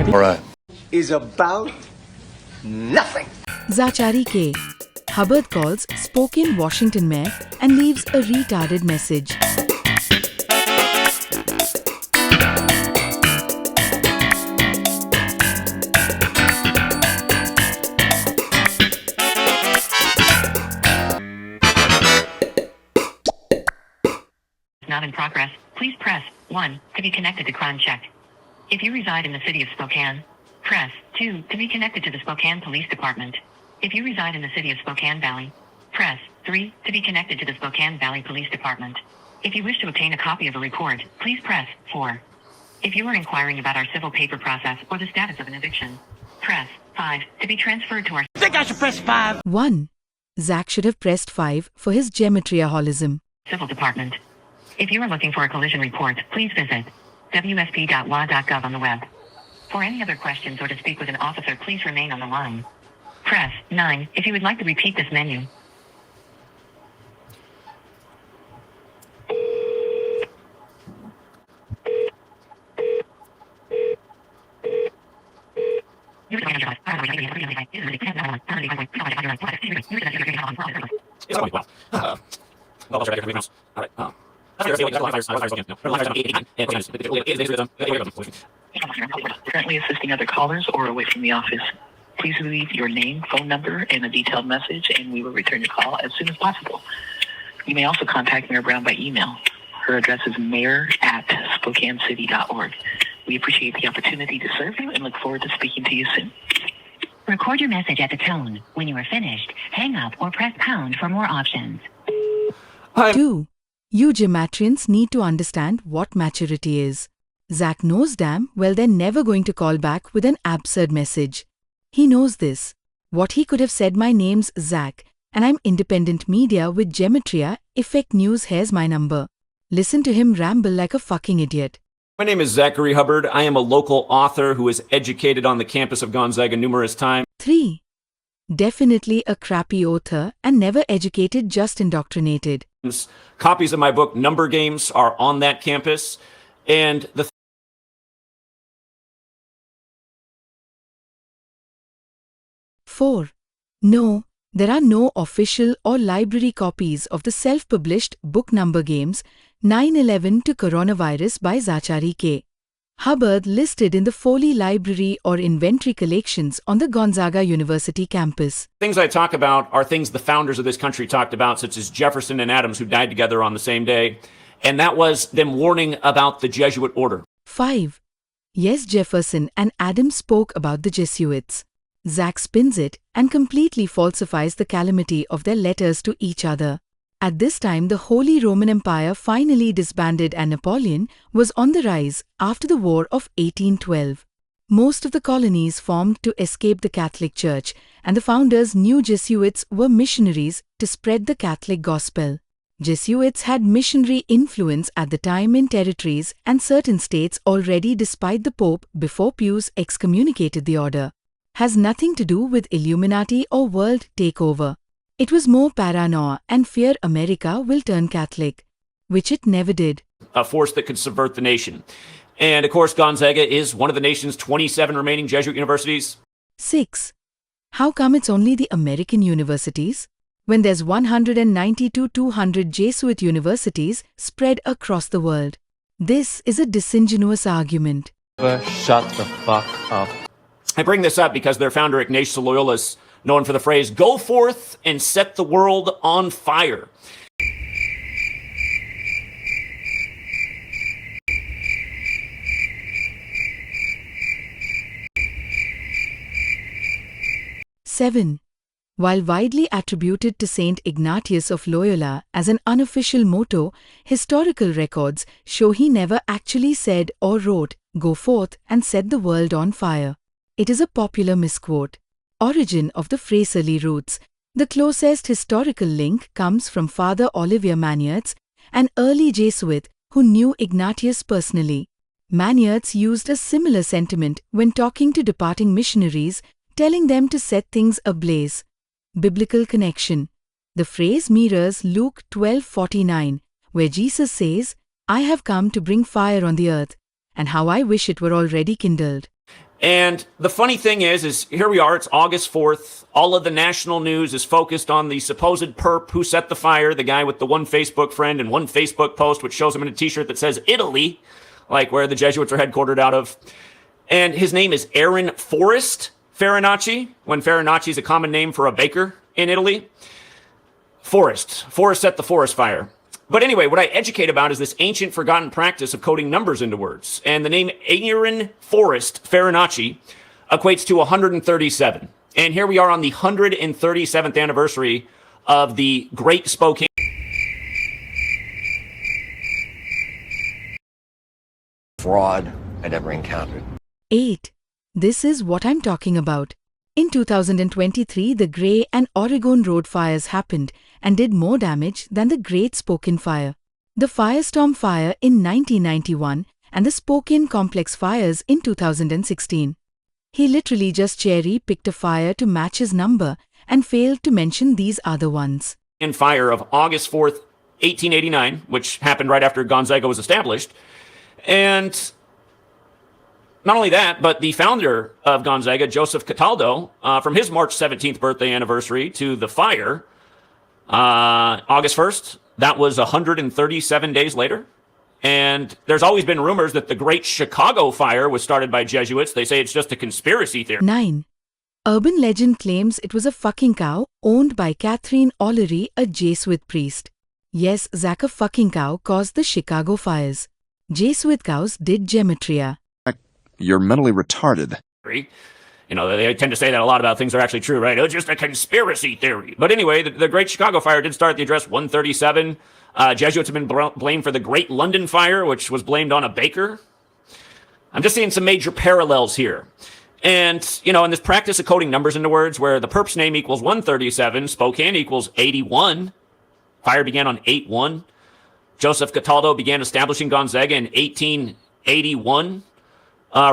All right. Is about nothing. Zachary K. Hubbard calls Spokane Washington mayor and leaves a retarded message. Not in progress, please press 1 to be connected to Crime Check. If you reside in the city of Spokane, press 2 to be connected to the Spokane Police Department. If you reside in the city of Spokane Valley, press 3 to be connected to the Spokane Valley Police Department. If you wish to obtain a copy of a report, please press 4. If you are inquiring about our civil paper process or the status of an eviction, press 5 to be transferred to our... I think I should press 5. 1. Zach should have pressed 5 for his geometriaholism. Civil Department. If you are looking for a collision report, please visit wsp.wa.gov on the web. For any other questions or to speak with an officer, please remain on the line. Press 9 if you would like to repeat this menu. Currently assisting other callers or away from the office. Please leave your name, phone number, and a detailed message, and we will return your call as soon as possible. You may also contact Mayor Brown by email. Her address is mayor@SpokaneCity.org. We appreciate the opportunity to serve you and look forward to speaking to you soon. Record your message at the tone. When you are finished, hang up or press pound for more options. 2. You geometrians need to understand what maturity is. Zach knows damn well they're never going to call back with an absurd message. He knows this. What he could have said, my name's Zach, and I'm independent media with Gematria, Effect News, here's my number. Listen to him ramble like a fucking idiot. My name is Zachary Hubbard. I am a local author who is educated on the campus of Gonzaga numerous times. 3. Definitely a crappy author and never educated, just indoctrinated. Copies of my book, Number Games, are on that campus. And the 4. No, there are no official or library copies of the self-published book Number Games, 9/11 to Coronavirus by Zachary K. Hubbard listed in the Foley Library or Inventory collections on the Gonzaga University campus. things I talk about are things the founders of this country talked about, such as Jefferson and Adams, who died together on the same day. And that was them warning about the Jesuit order. 5. Yes, Jefferson and Adams spoke about the Jesuits. Zach spins it and completely falsifies the calamity of their letters to each other. At this time, the Holy Roman Empire finally disbanded and Napoleon was on the rise after the War of 1812. Most of the colonies formed to escape the Catholic Church, and the founders knew Jesuits were missionaries to spread the Catholic gospel. Jesuits had missionary influence at the time in territories and certain states already, despite the Pope before Pius excommunicated the order. Has nothing to do with Illuminati or world takeover. It was more paranoia and fear America will turn Catholic, which it never did. A force that could subvert the nation. And of course, Gonzaga is one of the nation's 27 remaining Jesuit universities. 6. How come it's only the American universities? When there's 190 to 200 Jesuit universities spread across the world. This is a disingenuous argument. Shut the fuck up. I bring this up because their founder, Ignatius Loyola, is known for the phrase, "Go forth and set the world on fire." Seven. While widely attributed to Saint Ignatius of Loyola as an unofficial motto, historical records show he never actually said or wrote, "Go forth and set the world on fire." It is a popular misquote. Origin of the Fraserly roots. The closest historical link comes from Father Olivier Magnierz, an early Jesuit who knew Ignatius personally. Magnierz used a similar sentiment when talking to departing missionaries, telling them to set things ablaze. Biblical connection. The phrase mirrors Luke 12:49, where Jesus says, "I have come to bring fire on the earth, and how I wish it were already kindled." And the funny thing is here we are, it's August 4th. All of the national news is focused on the supposed perp who set the fire, the guy with the one Facebook friend and one Facebook post, which shows him in a t-shirt that says Italy, like where the Jesuits are headquartered out of. And his name is Aaron Forrest Farinacci, when Farinacci is a common name for a baker in Italy. Forrest set the forest fire. But anyway, what I educate about is this ancient forgotten practice of coding numbers into words. And the name Aaron Forrest Farinacci equates to 137. And here we are on the 137th anniversary of the Great Spokane. Fraud I never encountered. 8. This is what I'm talking about. In 2023, the Gray and Oregon Road fires happened and did more damage than the Great Spokane Fire, the Firestorm Fire in 1991, and the Spokane Complex fires in 2016. He literally just cherry-picked a fire to match his number and failed to mention these other ones. In fire of August 4th, 1889, which happened right after Gonzaga was established. And not only that, but the founder of Gonzaga, Joseph Cataldo, from his March 17th birthday anniversary to the fire, August 1st, that was 137 days later. And there's always been rumors that the Great Chicago Fire was started by Jesuits. They say it's just a conspiracy theory. 9. Urban legend claims it was a fucking cow owned by Catherine O'Leary, a Jesuit priest. Yes, Zach, a fucking cow caused the Chicago fires. Jesuit cows did gematria. You're mentally retarded. You know, they tend to say that a lot about things that are actually true, right? It was just a conspiracy theory. But anyway, the Great Chicago Fire did start at the address 137. Jesuits have been blamed for the Great London Fire, which was blamed on a baker. I'm just seeing some major parallels here. And, you know, in this practice of coding numbers into words where the perp's name equals 137, Spokane equals 81. Fire began on 8-1. Joseph Cataldo began establishing Gonzaga in 1881.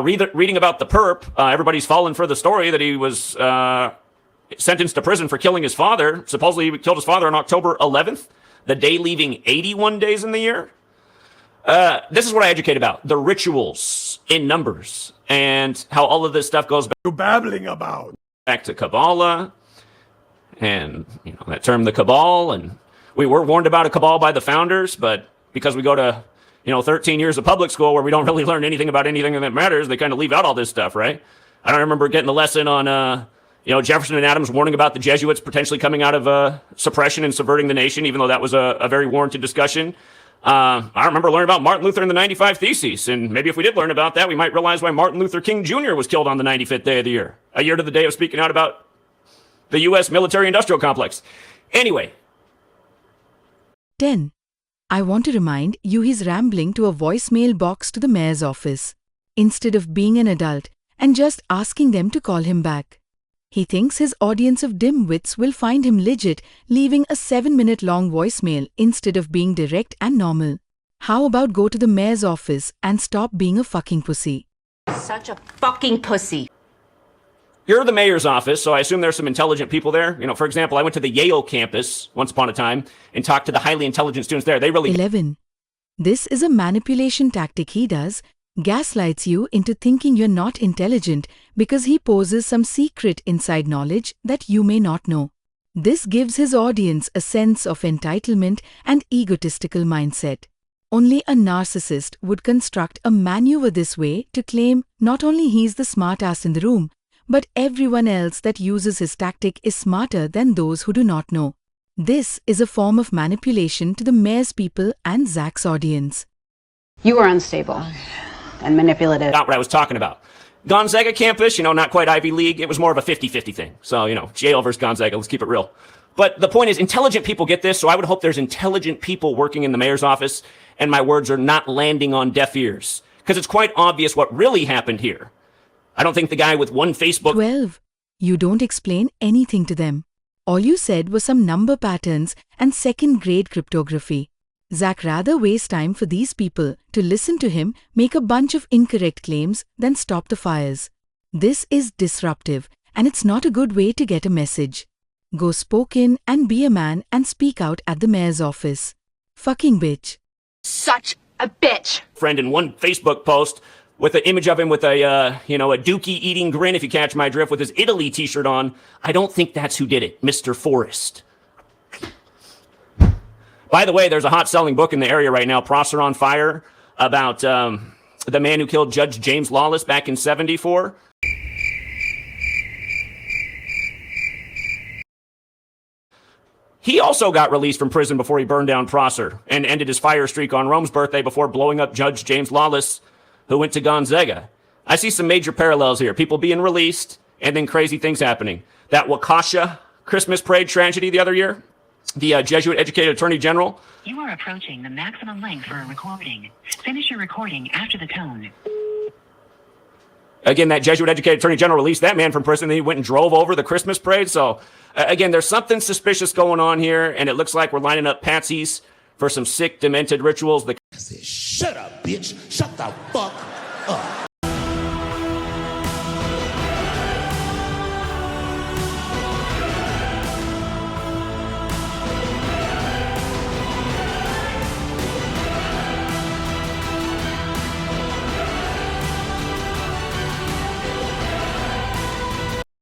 Reading about the perp, everybody's fallen for the story that he was sentenced to prison for killing his father. Supposedly he killed his father on October 11th, the day leaving 81 days in the year. This is what I educate about, the rituals in numbers and how all of this stuff goes back. You're babbling about. Back to Kabbalah and, you know, that term, the Cabal. And we were warned about a Cabal by the founders, but because we go to 13 years of public school where we don't really learn anything about anything that matters, they kind of leave out all this stuff, right? I don't remember getting the lesson on, Jefferson and Adams warning about the Jesuits potentially coming out of suppression and subverting the nation, even though that was a very warranted discussion. I remember learning about Martin Luther and the 95 Theses, and maybe if we did learn about that, we might realize why Martin Luther King Jr. was killed on the 95th day of the year, a year to the day of speaking out about the U.S. military-industrial complex. Anyway. 10. I want to remind you he's rambling to a voicemail box to the mayor's office, instead of being an adult and just asking them to call him back. He thinks his audience of dimwits will find him legit, leaving a 7-minute long voicemail instead of being direct and normal. How about go to the mayor's office and stop being a fucking pussy? Such a fucking pussy. You're the mayor's office, so I assume there's some intelligent people there. For example, I went to the Yale campus once upon a time and talked to the highly intelligent students there. They really... 11. This is a manipulation tactic he does. Gaslights you into thinking you're not intelligent because he poses some secret inside knowledge that you may not know. This gives his audience a sense of entitlement and egotistical mindset. Only a narcissist would construct a maneuver this way to claim not only he's the smartass in the room, but everyone else that uses his tactic is smarter than those who do not know. This is a form of manipulation to the mayor's people and Zach's audience. You are unstable and manipulative. Not what I was talking about. Gonzaga campus, not quite Ivy League. It was more of a 50-50 thing. So, Yale versus Gonzaga, let's keep it real. But the point is, intelligent people get this, so I would hope there's intelligent people working in the mayor's office, and my words are not landing on deaf ears. Because it's quite obvious what really happened here. I don't think the guy with one Facebook... 12. You don't explain anything to them. All you said was some number patterns and second-grade cryptography. Zach rather waste time for these people to listen to him make a bunch of incorrect claims than stop the fires. This is disruptive, and it's not a good way to get a message. Go Spokane and be a man and speak out at the mayor's office. Fucking bitch. Such a bitch. Friend in one Facebook post with an image of him with a a dookie eating grin, if you catch my drift, with his Italy t-shirt on. I don't think that's who did it, Mr. Forrest. By the way, there's a hot-selling book in the area right now, Prosser on Fire, about the man who killed Judge James Lawless back in '74. He also got released from prison before he burned down Prosser and ended his fire streak on Rome's birthday before blowing up Judge James Lawless, who went to Gonzaga. I see some major parallels here. People being released and then crazy things happening. That Waukesha Christmas parade tragedy the other year, the Jesuit-educated attorney general. You are approaching the maximum length for a recording. Finish your recording after the tone. Again, that Jesuit-educated attorney general released that man from prison. Then he went and drove over the Christmas parade. So, again, there's something suspicious going on here, and it looks like we're lining up patsies for some sick, demented rituals. I said, shut up, bitch. Shut the fuck up.